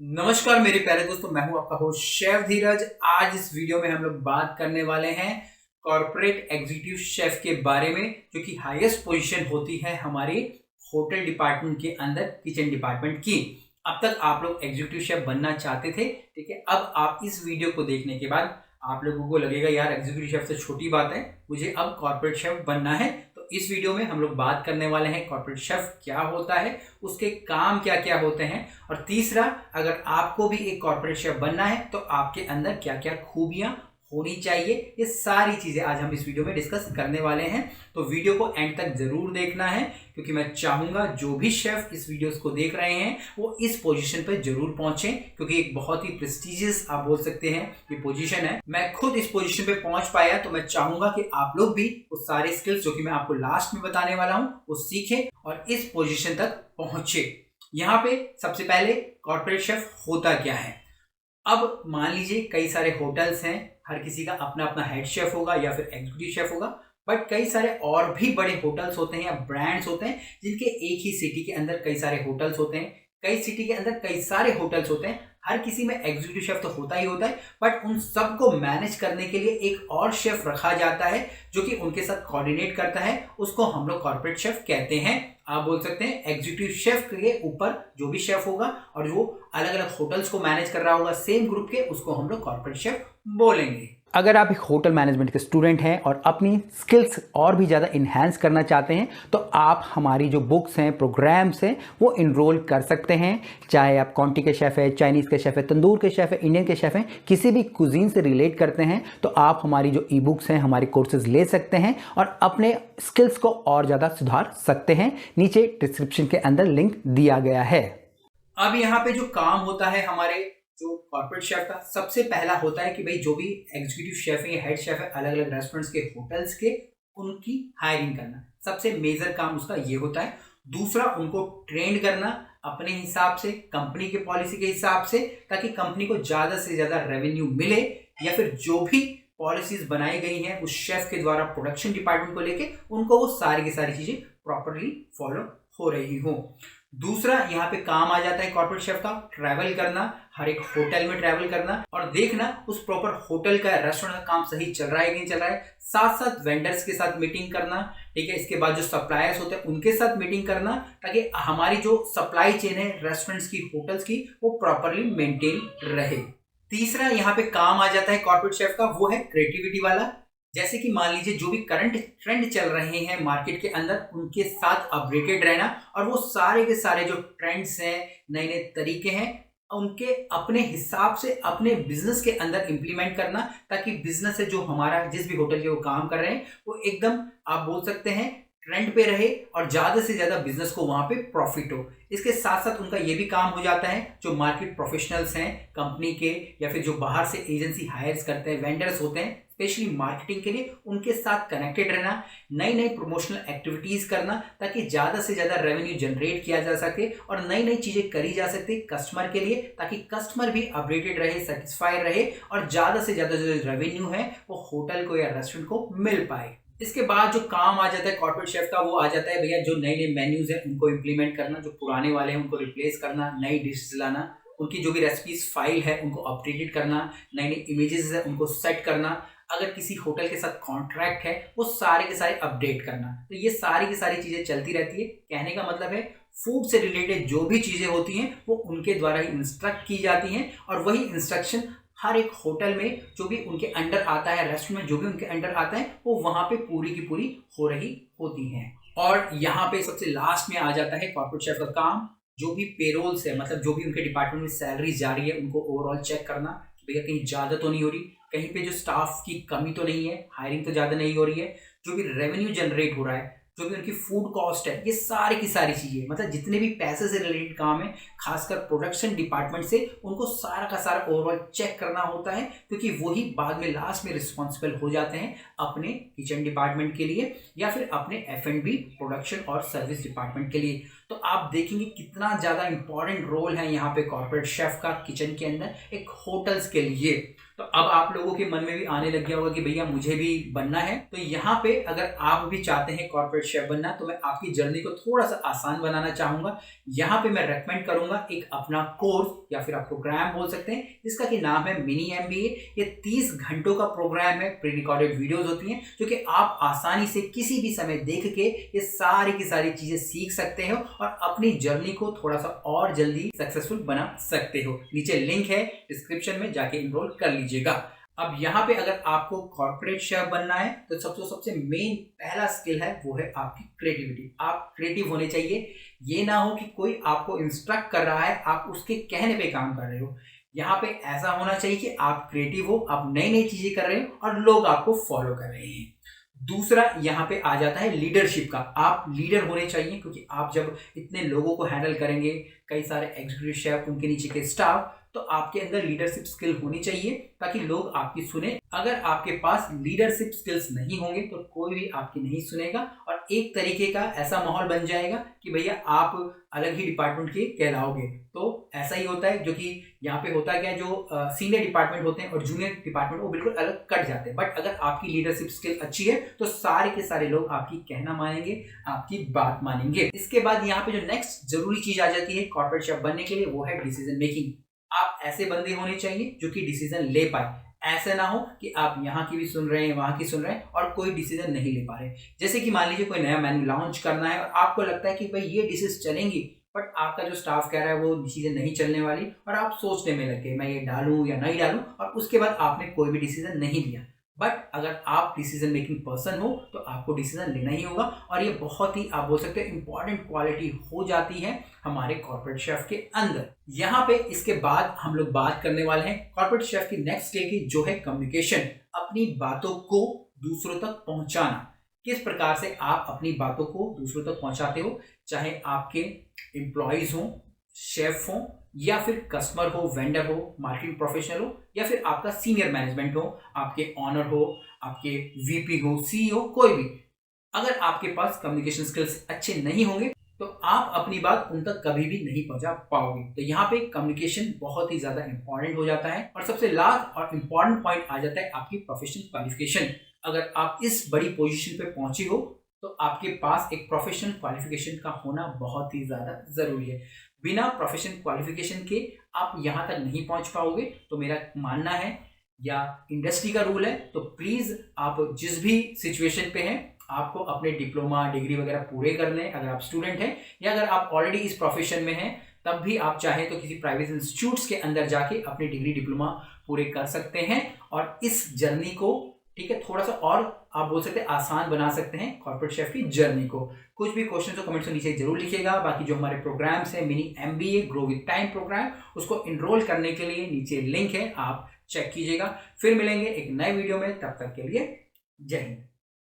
नमस्कार मेरे प्यारे दोस्तों, मैं हूं आपका होस्ट शेफ धीरज। आज इस वीडियो में हम लोग बात करने वाले हैं कॉर्पोरेट एग्जीक्यूटिव शेफ के बारे में, जो कि हाईएस्ट पोजीशन होती है हमारी होटल डिपार्टमेंट के अंदर, किचन डिपार्टमेंट की। अब तक आप लोग एग्जीक्यूटिव शेफ बनना चाहते थे, ठीक है। अब आप इस वीडियो को देखने के बाद आप लोगों को लगेगा यार एग्जीक्यूटिव शेफ से छोटी बात है, मुझे अब कॉर्पोरेट शेफ बनना है। तो इस वीडियो में हम लोग बात करने वाले हैं कॉर्पोरेट शेफ क्या होता है, उसके काम क्या क्या होते हैं, और तीसरा, अगर आपको भी एक कॉर्पोरेट शेफ बनना है तो आपके अंदर क्या क्या खूबियां होनी चाहिए। ये सारी चीजें आज हम इस वीडियो में डिस्कस करने वाले हैं। तो वीडियो को एंड तक जरूर देखना है, क्योंकि मैं चाहूंगा जो भी शेफ इस वीडियोस को देख रहे हैं वो इस पोजीशन पर जरूर पहुंचे, क्योंकि एक बहुत ही प्रेस्टिजियस आप बोल सकते हैं ये पोजीशन है। मैं खुद इस पोजीशन पे पहुंच पाया, तो मैं चाहूंगा कि आप लोग भी उस सारे स्किल्स जो कि मैं आपको लास्ट में बताने वाला हूं वो सीखें और इस पोजीशन तक पहुंचे। यहाँ पे सबसे पहले कॉर्पोरेट शेफ होता क्या है। अब मान लीजिए कई सारे होटल्स हैं, हर किसी का अपना अपना हेड शेफ होगा या फिर एग्जीक्यूटिव शेफ होगा, बट कई सारे और भी बड़े होटल्स होते हैं या ब्रांड्स होते हैं जिनके एक ही सिटी के अंदर कई सारे होटल्स होते हैं, कई सिटी के अंदर कई सारे होटल्स होते हैं। हर किसी में एग्जीक्यूटिव शेफ तो होता ही होता है, बट उन सबको मैनेज करने के लिए एक और शेफ रखा जाता है जो कि उनके साथ कोऑर्डिनेट करता है। उसको हम लोग कॉर्पोरेट शेफ कहते हैं। आप बोल सकते हैं एग्जीक्यूटिव शेफ के ऊपर जो भी शेफ होगा और जो अलग अलग होटल्स को मैनेज कर रहा होगा सेम ग्रुप के, उसको हम लोग कॉर्पोरेट शेफ बोलेंगे। अगर आप एक होटल मैनेजमेंट के स्टूडेंट हैं और अपनी स्किल्स और भी ज़्यादा इन्हांस करना चाहते हैं तो आप हमारी जो बुक्स हैं, प्रोग्राम्स हैं, वो इनरोल कर सकते हैं। चाहे आप कॉन्टी के शेफ़ है, चाइनीज़ के शेफ़ है, तंदूर के शेफ़ है, इंडियन के शेफ़ हैं, किसी भी कुजीन से रिलेट करते हैं तो आप हमारी जो ई बुक्स हैं, हमारे कोर्सेज ले सकते हैं और अपने स्किल्स को और ज़्यादा सुधार सकते हैं। नीचे डिस्क्रिप्शन के अंदर लिंक दिया गया है। अब यहाँ पे जो काम होता है हमारे जो कॉर्पोरेट शेफ का, सबसे पहला होता है कि भाई जो भी एग्जीक्यूटिव शेफ है या हेड शेफ है अलग अलग रेस्टोरेंट्स के, होटल्स के, उनकी हायरिंग करना सबसे मेजर काम उसका ये होता है। दूसरा, उनको ट्रेन करना अपने हिसाब से, कंपनी के पॉलिसी के हिसाब से, ताकि कंपनी को ज्यादा से ज्यादा रेवेन्यू मिले, या फिर जो भी पॉलिसीज बनाई गई हैं उस शेफ के द्वारा प्रोडक्शन डिपार्टमेंट को लेके, उनको वो सारी की सारी चीजें प्रॉपरली फॉलो हो रही हो। दूसरा, यहाँ पे काम आ जाता है कॉर्पोरेट शेफ का ट्रैवल करना, हर एक होटल में ट्रैवल करना और देखना उस प्रॉपर होटल का, रेस्टोरेंट का काम सही चल रहा है कि नहीं चल रहा है। साथ साथ वेंडर्स के साथ मीटिंग करना, ठीक है। इसके बाद जो सप्लायर्स होते हैं उनके साथ मीटिंग करना, ताकि हमारी जो सप्लाई चेन है रेस्टोरेंट्स की, होटल्स की, वो प्रॉपरली मेंटेन रहे। तीसरा यहाँ पे काम आ जाता है कॉर्पोरेट शेफ का, वो है क्रिएटिविटी वाला। जैसे कि मान लीजिए जो भी करंट ट्रेंड चल रहे हैं मार्केट के अंदर, उनके साथ अपडेटेड रहना और वो सारे के सारे जो ट्रेंड्स हैं, नए नए तरीके हैं, उनके अपने हिसाब से अपने बिजनेस के अंदर इंप्लीमेंट करना, ताकि बिजनेस है जो हमारा, जिस भी होटल के वो काम कर रहे हैं, वो एकदम आप बोल सकते हैं ट्रेंड पे रहे और ज्यादा से ज्यादा बिजनेस को वहां पे प्रॉफिट हो। इसके साथ साथ उनका ये भी काम हो जाता है, जो मार्केट प्रोफेशनल्स हैं कंपनी के, या फिर जो बाहर से एजेंसी हायर्स करते हैं, वेंडर्स होते हैं स्पेशली मार्केटिंग के लिए, उनके साथ कनेक्टेड रहना, नई नई प्रमोशनल एक्टिविटीज करना, ताकि ज्यादा से ज्यादा रेवेन्यू जनरेट किया जा सके और नई नई चीजें करी जा सकती कस्टमर के लिए, ताकि कस्टमर भी अपडेटेड रहे, सेटिस्फाइड रहे और ज्यादा से ज्यादा जो रेवेन्यू है वो होटल को या रेस्टोरेंट को मिल पाए। इसके बाद जो काम आ जाता है कॉर्पोरेट शेफ का, वो आ जाता है भैया जो नए नए मेन्यूज हैं उनको इंप्लीमेंट करना, जो पुराने वाले हैं उनको रिप्लेस करना, नई डिश लाना, उनकी जो भी रेसिपीज फाइल है उनको अपडेटेड करना, नई नई इमेजेस है उनको सेट करना, अगर किसी होटल के साथ कॉन्ट्रैक्ट है वो सारे के सारे अपडेट करना। तो ये सारी की सारी चीजें चलती रहती है। कहने का मतलब है फूड से रिलेटेड जो भी चीजें होती हैं वो उनके द्वारा ही इंस्ट्रक्ट की जाती हैं, और वही इंस्ट्रक्शन हर एक होटल में जो भी उनके अंडर आता है, रेस्टोरेंट में जो भी उनके अंडर आता है, वो वहां पे पूरी की पूरी हो रही होती हैं। और यहाँ पे सबसे लास्ट में आ जाता है कॉर्पोरेट शेफ का काम, जो भी पेरोल्स है, मतलब जो भी उनके डिपार्टमेंट में सैलरी जा रही है उनको ओवरऑल चेक करना कि भैया कहीं ज्यादा तो नहीं हो रही, कहीं पे जो स्टाफ की कमी तो नहीं है, हायरिंग तो ज्यादा नहीं हो रही है, जो भी रेवेन्यू जनरेट हो रहा है, जो भी उनकी फूड कॉस्ट है, ये सारी की सारी चीजें, मतलब जितने भी पैसे से रिलेटेड काम है, खासकर प्रोडक्शन डिपार्टमेंट से, उनको सारा का सारा ओवरऑल चेक करना होता है, क्योंकि वही बाद में लास्ट में रिस्पॉन्सिबल हो जाते हैं अपने किचन डिपार्टमेंट के लिए या फिर अपने F&B प्रोडक्शन और सर्विस डिपार्टमेंट के लिए। तो आप देखेंगे कितना ज़्यादा इंपॉर्टेंट रोल है यहाँ पे कॉर्पोरेट शेफ का किचन के अंदर एक होटल्स के लिए। तो अब आप लोगों के मन में भी आने लग गया होगा कि भैया मुझे भी बनना है। तो यहाँ पे अगर आप भी चाहते हैं कॉर्पोरेट शेफ बनना, तो मैं आपकी जर्नी को थोड़ा सा आसान बनाना चाहूँगा। यहाँ पे मैं रेकमेंड करूँगा एक अपना कोर्स या फिर आप प्रोग्राम बोल सकते हैं, जिसका कि नाम है मिनी MBA। ये 30 घंटों का प्रोग्राम है, प्री रिकॉर्डेड वीडियोज होती हैं जो कि आप आसानी से किसी भी समय देख के ये सारी की सारी चीज़ें सीख सकते हो और अपनी जर्नी को थोड़ा सा और जल्दी सक्सेसफुल बना सकते हो। नीचे लिंक है डिस्क्रिप्शन में, जाके इनरोल कर लीजिएगा। अब यहाँ पे अगर आपको कॉर्पोरेट शेफ बनना है तो सबसे मेन पहला स्किल है वो है आपकी क्रिएटिविटी। आप क्रिएटिव होने चाहिए। ये ना हो कि कोई आपको इंस्ट्रक्ट कर रहा है, आप उसके कहने पे काम कर रहे हो। यहाँ पे ऐसा होना चाहिए कि आप क्रिएटिव हो, आप नई नई चीजें कर रहे हो और लोग आपको फॉलो कर रहे हैं। दूसरा यहाँ पे आ जाता है लीडरशिप का। आप लीडर होने चाहिए, क्योंकि आप जब इतने लोगों को हैंडल करेंगे, कई सारे एग्जीक्यूटिव शेफ, उनके नीचे के स्टाफ, तो आपके अंदर लीडरशिप स्किल होनी चाहिए ताकि लोग आपकी सुने। अगर आपके पास लीडरशिप स्किल्स नहीं होंगे तो कोई भी आपकी नहीं सुनेगा और एक तरीके का ऐसा माहौल बन जाएगा कि भैया आप अलग ही डिपार्टमेंट के कहलाओगे। तो ऐसा ही होता है, जो कि यहाँ पे होता क्या है, जो सीनियर डिपार्टमेंट होते हैं और जूनियर डिपार्टमेंट वो बिल्कुल अलग कट जाते हैं। बट अगर आपकी लीडरशिप स्किल अच्छी है तो सारे के सारे लोग आपकी कहना मानेंगे, आपकी बात मानेंगे। इसके बाद यहाँ पे जो नेक्स्ट जरूरी चीज आ जाती है कॉर्पोरेट शेफ बनने के लिए, वो है डिसीजन मेकिंग। आप ऐसे बंदे होने चाहिए जो कि डिसीजन ले पाए। ऐसे ना हो कि आप यहाँ की भी सुन रहे हैं, वहां की सुन रहे हैं और कोई डिसीजन नहीं ले पा रहे। जैसे कि मान लीजिए कोई नया मेन्यू लॉन्च करना है और आपको लगता है कि भाई ये डिशेस चलेंगी, बट आपका जो स्टाफ कह रहा है वो डिसीजन नहीं चलने वाली और आप सोचने में लगे मैं ये डालूं या नहीं डालूं, और उसके बाद आपने कोई भी डिसीजन नहीं लिया। बट अगर आप डिसीजन मेकिंग पर्सन हो तो आपको डिसीजन लेना ही होगा और ये बहुत ही, आप बोल सकते हैं, इंपॉर्टेंट क्वालिटी हो जाती है हमारे कॉर्पोरेट शेफ के अंदर। यहाँ पे इसके बाद हम लोग बात करने वाले हैं कॉर्पोरेट शेफ की नेक्स्ट स्टेज की, जो है कम्युनिकेशन। अपनी बातों को दूसरों तक पहुंचाना। किस प्रकार से आप अपनी बातों को दूसरों तक पहुंचाते हो, चाहे आपके एम्प्लॉयज हो, शेफ हो, या फिर कस्टमर हो, वेंडर हो, मार्केटिंग प्रोफेशनल हो, या फिर आपका सीनियर मैनेजमेंट हो, आपके ऑनर हो, आपके VP हो, CEO, कोई भी। अगर आपके पास कम्युनिकेशन स्किल्स अच्छे नहीं होंगे तो आप अपनी बात उन तक कभी भी नहीं पहुंचा पाओगे। तो यहाँ पे कम्युनिकेशन बहुत ही ज्यादा इंपॉर्टेंट हो जाता है। और सबसे लास्ट और इंपॉर्टेंट पॉइंट आ जाता है आपकी प्रोफेशनल क्वालिफिकेशन। अगर आप इस बड़ी पोजीशन पे पहुंचे हो तो आपके पास एक प्रोफेशनल क्वालिफिकेशन का होना बहुत ही ज्यादा जरूरी है। बिना प्रोफेशनल क्वालिफिकेशन के आप यहाँ तक नहीं पहुंच पाओगे। तो मेरा मानना है, या इंडस्ट्री का रूल है, तो प्लीज आप जिस भी सिचुएशन पे हैं आपको अपने डिप्लोमा, डिग्री वगैरह पूरे कर लें अगर आप स्टूडेंट हैं, या अगर आप ऑलरेडी इस प्रोफेशन में हैं तब भी आप चाहें तो किसी प्राइवेट इंस्टीट्यूट्स के अंदर जाके अपनी डिग्री, डिप्लोमा पूरे कर सकते हैं और इस जर्नी को, ठीक है, थोड़ा सा और आप बोल सकते हैं आसान बना सकते हैं कॉर्पोरेट शेफ की जर्नी को। कुछ भी क्वेश्चन तो कमेंट्स में नीचे जरूर लिखिएगा। बाकी जो हमारे प्रोग्राम्स हैं, mini MBA grow with time program, उसको इनरोल करने के लिए नीचे लिंक है, आप चेक कीजिएगा। फिर मिलेंगे एक नए वीडियो में, तब तक के लिए जय हिंद।